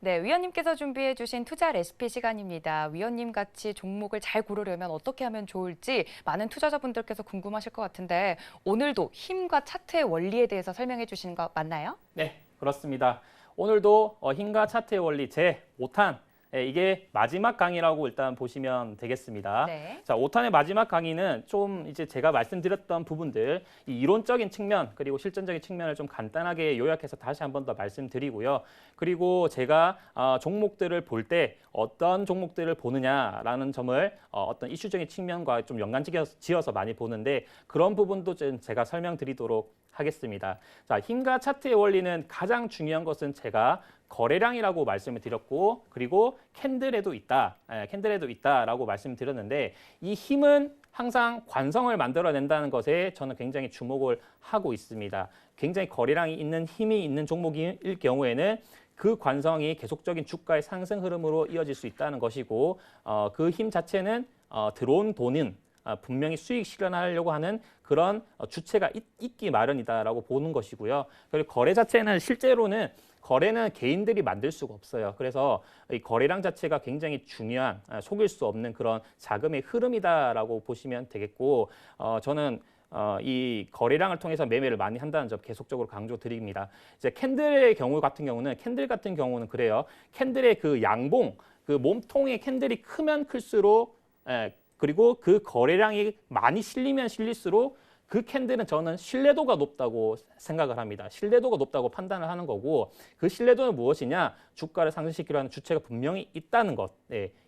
네, 위원님께서 준비해 주신 투자 레시피 시간입니다. 위원님 같이 종목을 잘 고르려면 어떻게 하면 좋을지 많은 투자자분들께서 궁금하실 것 같은데 오늘도 힘과 차트의 원리에 대해서 설명해 주시는 거 맞나요? 네, 그렇습니다. 오늘도 힘과 차트의 원리 제5탄 이게 마지막 강의라고 일단 보시면 되겠습니다. 네. 자, 5탄의 마지막 강의는 좀 이제 제가 말씀드렸던 부분들, 이 이론적인 측면 그리고 실전적인 측면을 좀 간단하게 요약해서 다시 한 번 더 말씀드리고요. 그리고 제가 종목들을 볼 때 어떤 종목들을 보느냐라는 점을 어떤 이슈적인 측면과 좀 연관지어서 많이 보는데 그런 부분도 좀 제가 설명드리도록 하겠습니다. 자, 힘과 차트의 원리는 가장 중요한 것은 제가 거래량이라고 말씀을 드렸고 그리고 캔들에도 있다, 캔들에도 있다라고 말씀드렸는데 이 힘은 항상 관성을 만들어낸다는 것에 저는 굉장히 주목을 하고 있습니다. 굉장히 거래량이 있는 힘이 있는 종목일 경우에는 그 관성이 계속적인 주가의 상승 흐름으로 이어질 수 있다는 것이고 그 힘 자체는 들어온 돈은 분명히 수익 실현하려고 하는 그런 주체가 있기 마련이다라고 보는 것이고요. 그리고 거래 자체는 실제로는 거래는 개인들이 만들 수가 없어요. 그래서 이 거래량 자체가 굉장히 중요한 속일 수 없는 그런 자금의 흐름이다라고 보시면 되겠고 저는 이 거래량을 통해서 매매를 많이 한다는 점 계속적으로 강조드립니다. 이제 캔들 같은 경우는 그래요. 캔들의 그 양봉, 그 몸통의 캔들이 크면 클수록 그리고 그 거래량이 많이 실리면 실릴수록 그 캔들은 저는 신뢰도가 높다고 생각을 합니다. 신뢰도가 높다고 판단을 하는 거고 그 신뢰도는 무엇이냐? 주가를 상승시키려 하는 주체가 분명히 있다는 것.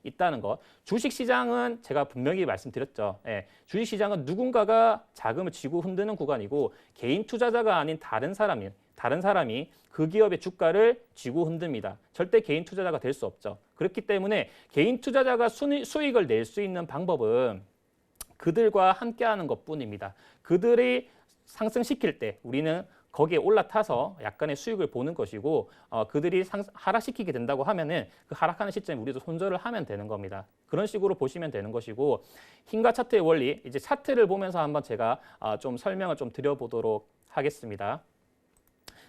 있다는 것. 주식시장은 제가 분명히 말씀드렸죠. 주식시장은 누군가가 자금을 쥐고 흔드는 구간이고 개인 투자자가 아닌 다른 사람이 그 기업의 주가를 쥐고 흔듭니다. 절대 개인 투자자가 될 수 없죠. 그렇기 때문에 개인 투자자가 수익을 낼 수 있는 방법은 그들과 함께하는 것뿐입니다. 그들이 상승시킬 때 우리는 거기에 올라타서 약간의 수익을 보는 것이고 그들이 하락시키게 된다고 하면은 그 하락하는 시점에 우리도 손절을 하면 되는 겁니다. 그런 식으로 보시면 되는 것이고 힘과 차트의 원리, 이제 차트를 보면서 한번 제가 좀 설명을 좀 드려보도록 하겠습니다.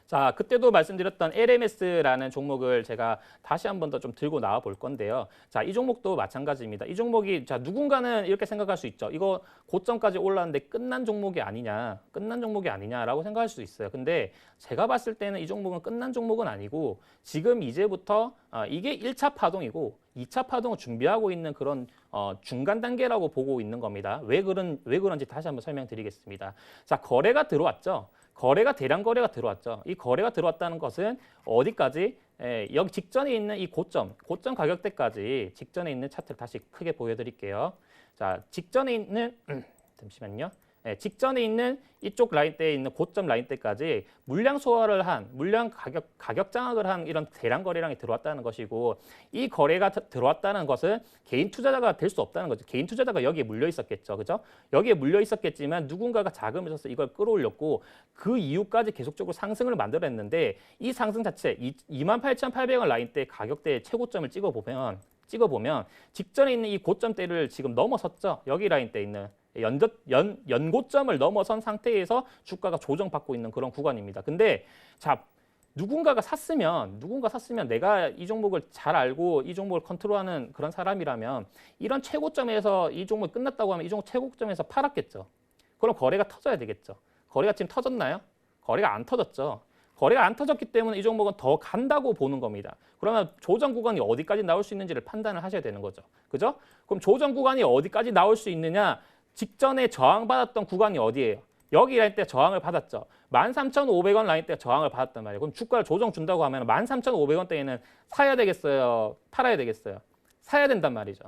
자, 그때도 말씀드렸던 LMS라는 종목을 제가 다시 한 번 더 좀 들고 나와 볼 건데요. 자, 이 종목도 마찬가지입니다. 이 종목이 자, 누군가는 이렇게 생각할 수 있죠. 이거 고점까지 올랐는데 끝난 종목이 아니냐라고 생각할 수 있어요. 근데 제가 봤을 때는 이 종목은 끝난 종목은 아니고 지금 이제부터 이게 1차 파동이고 2차 파동을 준비하고 있는 그런 중간 단계라고 보고 있는 겁니다. 왜 그런지 다시 한번 설명드리겠습니다. 자, 대량 거래가 들어왔죠. 이 거래가 들어왔다는 것은 어디까지? 여기 직전에 있는 이 고점 가격대까지 직전에 있는 차트를 다시 크게 보여드릴게요. 자, 직전에 있는 잠시만요. 직전에 있는 이쪽 라인대에 있는 고점 라인대까지 물량 가격 장악을 한 이런 대량 거래량이 들어왔다는 것이고 이 거래가 들어왔다는 것은 개인 투자자가 될 수 없다는 거죠. 개인 투자자가 여기에 물려 있었겠죠. 그죠? 여기에 물려 있었겠지만 누군가가 자금을 써서 이걸 끌어올렸고 그 이후까지 계속적으로 상승을 만들어냈는데 이 상승 자체 28,800원 라인대 가격대의 최고점을 찍어보면 직전에 있는 이 고점대를 지금 넘어섰죠. 여기 라인대에 있는 연고점을 넘어선 상태에서 주가가 조정받고 있는 그런 구간입니다. 근데 자, 누군가 샀으면 내가 이 종목을 잘 알고 이 종목을 컨트롤하는 그런 사람이라면 이런 최고점에서 이 종목이 끝났다고 하면 이 종목 최고점에서 팔았겠죠. 그럼 거래가 터져야 되겠죠. 거래가 지금 터졌나요? 거래가 안 터졌죠. 거래가 안 터졌기 때문에 이 종목은 더 간다고 보는 겁니다. 그러면 조정 구간이 어디까지 나올 수 있는지를 판단을 하셔야 되는 거죠. 그죠? 그럼 조정 구간이 어디까지 나올 수 있느냐? 직전에 저항받았던 구간이 어디예요? 여기 라인 때 저항을 받았죠. 13,500원 라인 때 저항을 받았단 말이에요. 그럼 주가를 조정 준다고 하면 13,500원 대에는 사야 되겠어요? 팔아야 되겠어요? 사야 된단 말이죠.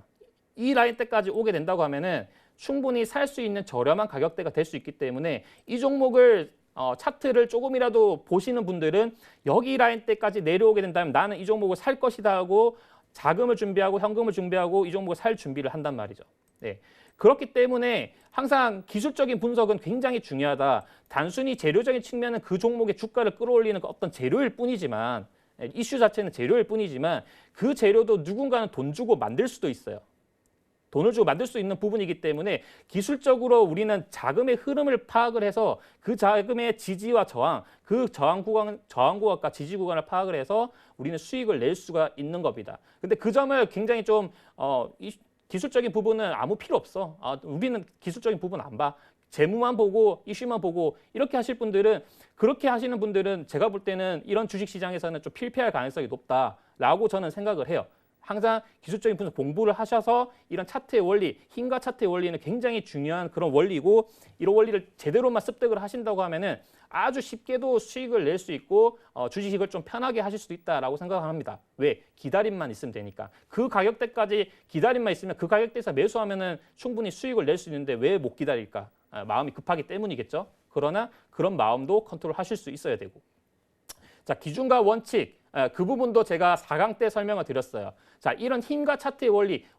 이 라인 때까지 오게 된다고 하면은 충분히 살 수 있는 저렴한 가격대가 될 수 있기 때문에 이 종목을 차트를 조금이라도 보시는 분들은 여기 라인 때까지 내려오게 된다면 나는 이 종목을 살 것이다 하고 자금을 준비하고 현금을 준비하고 이 종목을 살 준비를 한단 말이죠. 네. 그렇기 때문에 항상 기술적인 분석은 굉장히 중요하다. 단순히 재료적인 측면은 그 종목의 주가를 끌어올리는 어떤 재료일 뿐이지만 이슈 자체는 재료일 뿐이지만 그 재료도 누군가는 돈 주고 만들 수도 있어요. 돈을 주고 만들 수 있는 부분이기 때문에 기술적으로 우리는 자금의 흐름을 파악을 해서 그 자금의 지지와 저항, 그 저항구간과 지지 구간을 파악을 해서 우리는 수익을 낼 수가 있는 겁니다. 근데 그 점을 굉장히 좀 기술적인 부분은 아무 필요 없어. 우리는 기술적인 부분 안 봐. 재무만 보고 이슈만 보고 이렇게 하실 분들은 그렇게 하시는 분들은 제가 볼 때는 이런 주식 시장에서는 좀 필패할 가능성이 높다라고 저는 생각을 해요. 항상 기술적인 분석 공부를 하셔서 이런 차트의 원리, 힘과 차트의 원리는 굉장히 중요한 그런 원리고 이런 원리를 제대로만 습득을 하신다고 하면은 아주 쉽게도 수익을 낼 수 있고 주식을 좀 편하게 하실 수도 있다라고 생각합니다. 왜? 기다림만 있으면 되니까. 그 가격대까지 기다림만 있으면 그 가격대에서 매수하면은 충분히 수익을 낼 수 있는데 왜 못 기다릴까? 마음이 급하기 때문이겠죠. 그러나 그런 마음도 컨트롤 하실 수 있어야 되고. 자, 기준과 원칙. 그 부분도 제가 4강 때 설명을 드렸어요. 자, 이런 힘과 차트의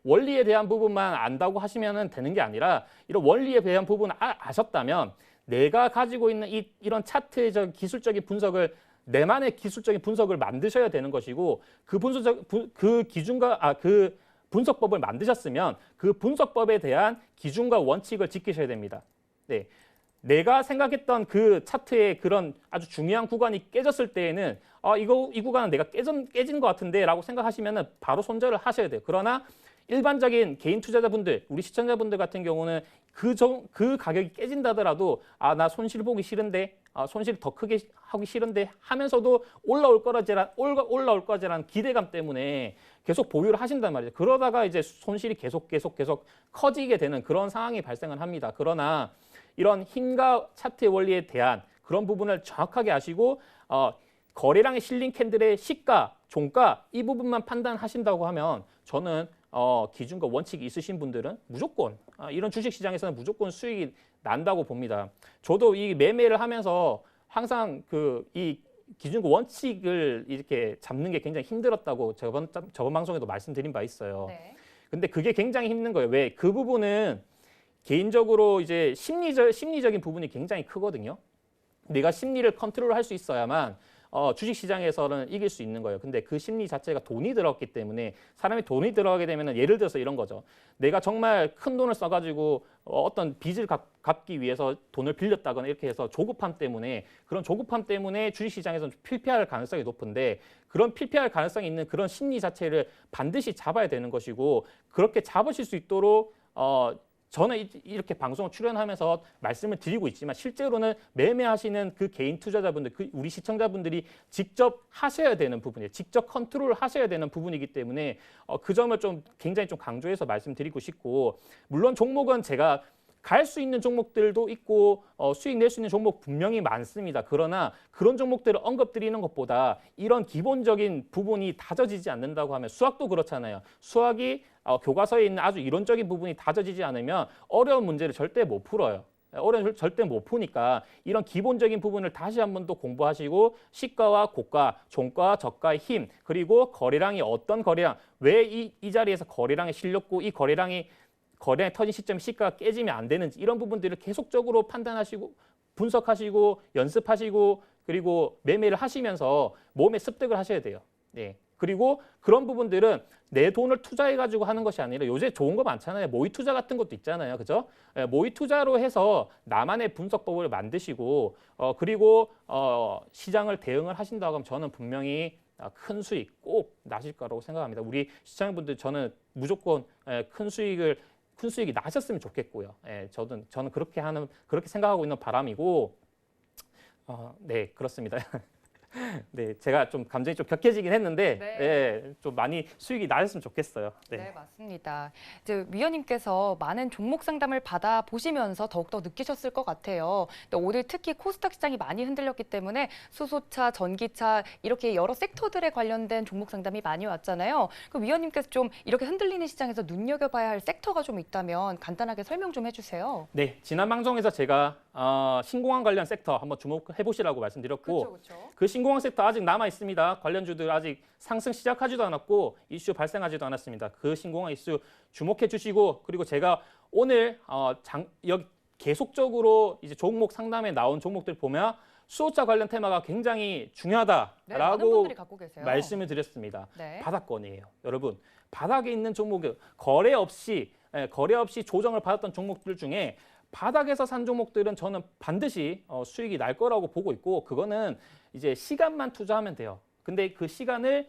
원리에 대한 부분만 안다고 하시면 되는 게 아니라 이런 원리에 대한 부분을 아셨다면 내가 가지고 있는 이런 차트의 기술적인 분석을 내만의 기술적인 분석을 만드셔야 되는 것이고 그 기준과 그 분석법을 만드셨으면 그 분석법에 대한 기준과 원칙을 지키셔야 됩니다. 네. 내가 생각했던 그 차트의 그런 아주 중요한 구간이 깨졌을 때에는 이 구간은 내가 깨진 것 같은데 라고 생각하시면 바로 손절을 하셔야 돼요. 그러나 일반적인 개인 투자자분들, 우리 시청자분들 같은 경우는 그 가격이 깨진다더라도 나 손실 보기 싫은데 손실 더 크게 하기 싫은데 하면서도 올라올 거라는 기대감 때문에 계속 보유를 하신단 말이죠. 그러다가 이제 손실이 계속 커지게 되는 그런 상황이 발생을 합니다. 그러나 이런 힘과 차트의 원리에 대한 그런 부분을 정확하게 아시고 거래량에 실린 캔들의 시가, 종가 이 부분만 판단하신다고 하면 저는 기준과 원칙이 있으신 분들은 무조건 이런 주식시장에서는 무조건 수익이 난다고 봅니다. 저도 이 매매를 하면서 항상 이 기준과 원칙을 이렇게 잡는 게 굉장히 힘들었다고 저번 방송에도 말씀드린 바 있어요. 네. 근데 그게 굉장히 힘든 거예요. 왜? 그 부분은 개인적으로 이제 심리적인 부분이 굉장히 크거든요. 내가 심리를 컨트롤할 수 있어야만 주식 시장에서는 이길 수 있는 거예요. 근데 그 심리 자체가 돈이 들어갔기 때문에 사람이 돈이 들어가게 되면 예를 들어서 이런 거죠. 내가 정말 큰 돈을 써가지고 어떤 빚을 갚기 위해서 돈을 빌렸다거나 이렇게 해서 그런 조급함 때문에 주식 시장에서는 필패할 가능성이 높은데 그런 필패할 가능성이 있는 그런 심리 자체를 반드시 잡아야 되는 것이고 그렇게 잡으실 수 있도록 저는 이렇게 방송 출연하면서 말씀을 드리고 있지만 실제로는 매매하시는 그 개인 투자자분들, 우리 시청자분들이 직접 하셔야 되는 부분이에요. 직접 컨트롤 하셔야 되는 부분이기 때문에 그 점을 굉장히 강조해서 말씀드리고 싶고 물론 종목은 제가 갈 수 있는 종목들도 있고 수익 낼 수 있는 종목 분명히 많습니다. 그러나 그런 종목들을 언급드리는 것보다 이런 기본적인 부분이 다져지지 않는다고 하면 수학도 그렇잖아요. 수학이 교과서에 있는 아주 이론적인 부분이 다져지지 않으면 어려운 문제를 절대 못 풀어요. 절대 못 푸니까 이런 기본적인 부분을 다시 한 번 더 공부하시고 시가와 고가, 종가, 저가의 힘, 그리고 거래량이 어떤 거래량, 왜 이 자리에서 거래량이 실렸고 이 거래량이 터진 시점 시가가 깨지면 안 되는지 이런 부분들을 계속적으로 판단하시고 분석하시고 연습하시고 그리고 매매를 하시면서 몸에 습득을 하셔야 돼요. 네. 그리고 그런 부분들은 내 돈을 투자해가지고 하는 것이 아니라 요새 좋은 거 많잖아요. 모의 투자 같은 것도 있잖아요. 그죠? 모의 투자로 해서 나만의 분석법을 만드시고 그리고 시장을 대응을 하신다고 하면 저는 분명히 큰 수익 꼭 나실 거라고 생각합니다. 우리 시청자분들 저는 무조건 큰 수익이 나셨으면 좋겠고요. 저는 그렇게 생각하고 있는 바람이고, 네, 그렇습니다. 네, 제가 좀 감정이 좀 격해지긴 했는데, 네. 좀 많이 수익이 나셨으면 좋겠어요. 네, 맞습니다. 이제 위원님께서 많은 종목 상담을 받아 보시면서 더욱더 느끼셨을 것 같아요. 또 오늘 특히 코스닥 시장이 많이 흔들렸기 때문에 수소차, 전기차 이렇게 여러 섹터들에 관련된 종목 상담이 많이 왔잖아요. 그 위원님께서 좀 이렇게 흔들리는 시장에서 눈여겨봐야 할 섹터가 좀 있다면 간단하게 설명 좀 해주세요. 네, 지난 방송에서 제가 신공항 관련 섹터 한번 주목해 보시라고 말씀드렸고, 그렇죠. 그 신공항 섹터 아직 남아 있습니다. 관련주들 아직 상승 시작하지도 않았고 이슈 발생하지도 않았습니다. 그 신공항 이슈 주목해 주시고 그리고 제가 오늘 여기 계속적으로 이제 종목 상담에 나온 종목들 보면 수요자 관련 테마가 굉장히 네, 많은 중요하다라고 분들이 갖고 계세요. 말씀을 드렸습니다. 네. 바닥권이에요. 여러분, 바닥에 있는 종목, 거래 없이 조정을 받았던 종목들 중에 바닥에서 산 종목들은 저는 반드시 수익이 날 거라고 보고 있고, 그거는 이제 시간만 투자하면 돼요. 근데 그 시간을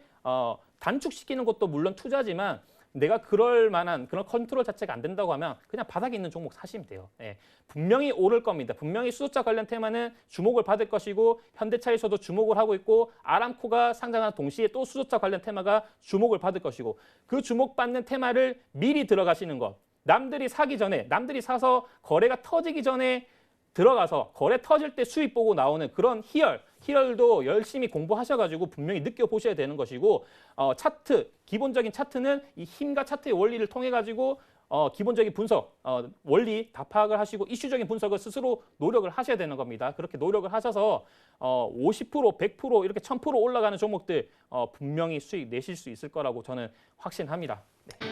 단축시키는 것도 물론 투자지만 내가 그럴 만한 그런 컨트롤 자체가 안 된다고 하면 그냥 바닥에 있는 종목 사시면 돼요. 예, 분명히 오를 겁니다. 분명히 수소차 관련 테마는 주목을 받을 것이고, 현대차에서도 주목을 하고 있고, 아람코가 상장한 동시에 또 수소차 관련 테마가 주목을 받을 것이고, 그 주목받는 테마를 미리 들어가시는 것. 남들이 사기 전에, 남들이 사서 거래가 터지기 전에 들어가서 거래 터질 때 수익 보고 나오는 그런 희열도 열심히 공부하셔가지고 분명히 느껴보셔야 되는 것이고, 차트, 기본적인 차트는 이 힘과 차트의 원리를 통해 가지고 기본적인 분석, 원리 다 파악을 하시고 이슈적인 분석을 스스로 노력을 하셔야 되는 겁니다. 그렇게 노력을 하셔서 50%, 100% 이렇게 1000% 올라가는 종목들 분명히 수익 내실 수 있을 거라고 저는 확신합니다. 네.